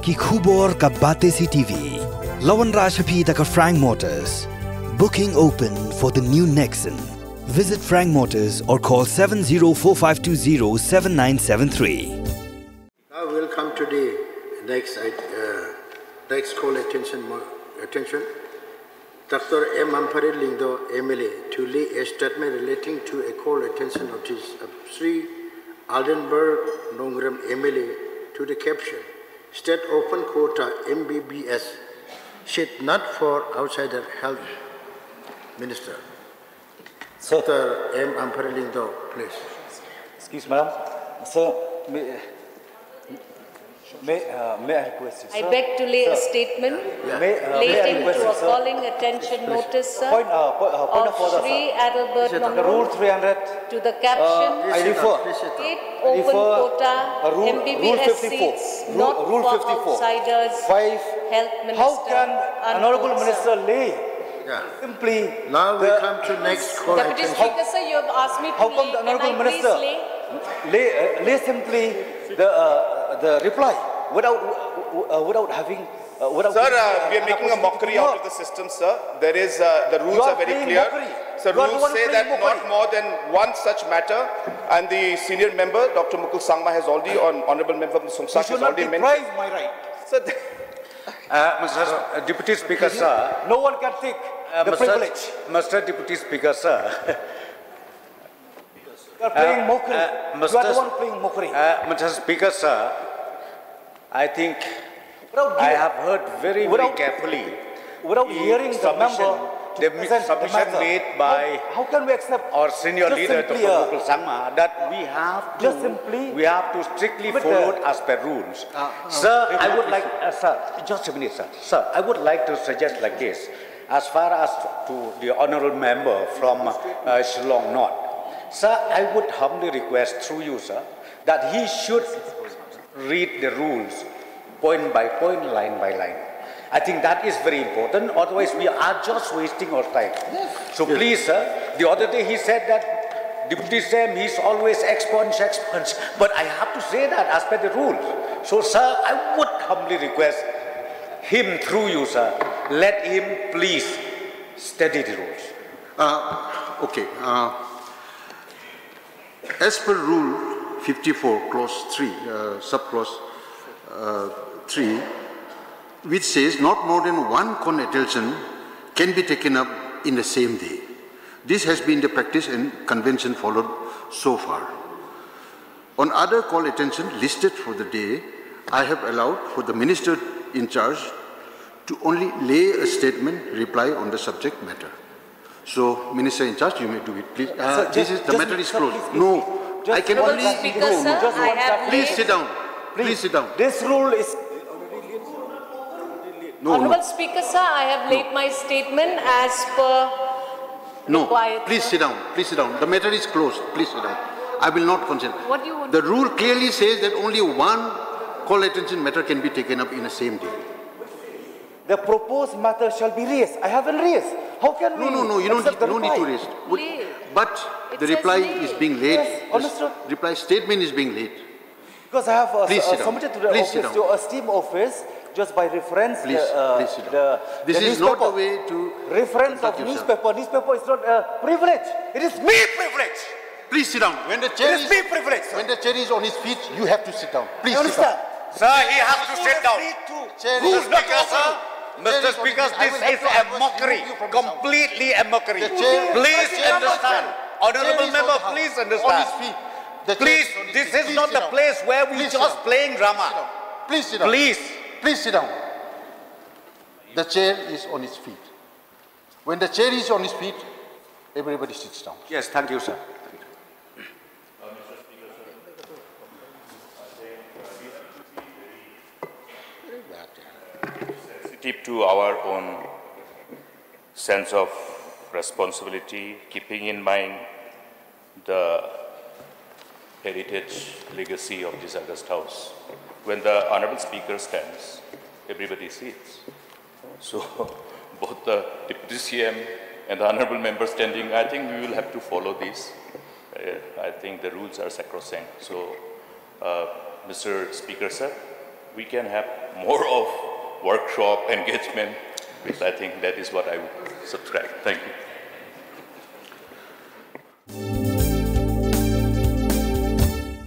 कि खूबोर का बातें सी टीवी लवन राशपी तक Frank Motors booking open for the new Nexon. Visit Frank Motors or call 7045207973. Now we'll come to the next call attention. Dr. M. Ampare Lindo, MLA, to lay a statement relating to a call attention notice of Sri Adelbert Nongrum, MLA, to the caption, State Open Quota MBBS, shit not for outsider health minister. Sir, Dr. M. Ampare Lindo, please. Excuse me, madam. Sir, may I request you, sir? I beg to lay a statement relating to a calling attention notice, sir, point of order, Sri Adelbert The rule 300. to the caption, I refer. State Open Quota Rule MBBS 54. seats not Rule for 54. outsiders, 5. Health Minister. How can Honorable unquote, Minister sir. lay simply? Now we come to next call Deputy attention. Speaker, sir, you have asked me to How come lay. the Can Honorable I please Minister lay? lay simply the reply without having without? Sir, we are making a mockery out of the system, sir. There is the rules are very clear. So rules say that not more than one such matter, and the senior member, Dr. Mukul Sangma, has already, Honourable Member Songsak has already mentioned. My right. Sir, Mr. Deputy Speaker, sir. No one can take the privilege. Mr. Deputy Speaker, sir. You are playing mockery. You are the one playing mockery. Mr. Speaker, sir, I think I have heard very carefully. Without hearing the member, the submission made by how can we accept our senior leader, Dr. simply, Mukul Sangma, that we have to strictly follow as per rules. Sir, I would like, sir, just a minute, sir. Sir, I would like to suggest like this, as far as to the honourable member from Shillong North. Sir, I would humbly request through you, sir, that he should read the rules point by point, line by line. I think that is very important, otherwise we are just wasting our time. So please, sir, the other day he said that Deputy Sam, he's always expunge, but I have to say that as per the rules. So, sir, I would humbly request him through you, sir, let him please study the rules. Okay. As per Rule 54, Clause 3, Subclause 3, which says not more than one call attention can be taken up in the same day. This has been the practice and convention followed so far. On other call attention listed for the day, I have allowed for the minister in charge to only lay a statement, reply on the subject matter. So, Minister in charge, you may do it, please. The matter is closed. No, I can only... Please sit down. Please sit down. This rule is... Honourable Speaker, sir, I have laid my statement as per required. Please sit down. Please sit down. The matter is closed. Please sit down. I will not consent. What do you want? The rule clearly says that only one call attention matter can be taken up in the same day. The proposed matter shall be raised. I haven't raised. How can we? No, you don't need to raise. But the reply is being laid. Yes, reply statement is being laid. Because I have submitted to the Please office, to a steam office, just by reference. Please sit down. This is not a way to reference of newspaper. Newspaper is not a privilege. It is me privilege. Please sit down. When the chair is me privilege. When the chair is on his feet, you have to sit down. Please sit down. Sir, he has to sit down. Mr. Speaker, sir. Mr. Speaker, this is a mockery. Completely a mockery. Please understand. Honourable member, please understand. Please, this is not the place where we just playing drama. Please sit down. Please sit down. The chair is on his feet. When the chair is on his feet, everybody sits down. Yes, thank you, sir. Sensitive to our own sense of responsibility, keeping in mind the heritage legacy of this August House. When the Honourable Speaker stands, everybody sits. So both the Deputy CM and the Honourable Member standing, I think we will have to follow this. I think the rules are sacrosanct. So, Mr. Speaker, sir, we can have more of workshop engagement, which I think that is what I would subscribe. Thank you.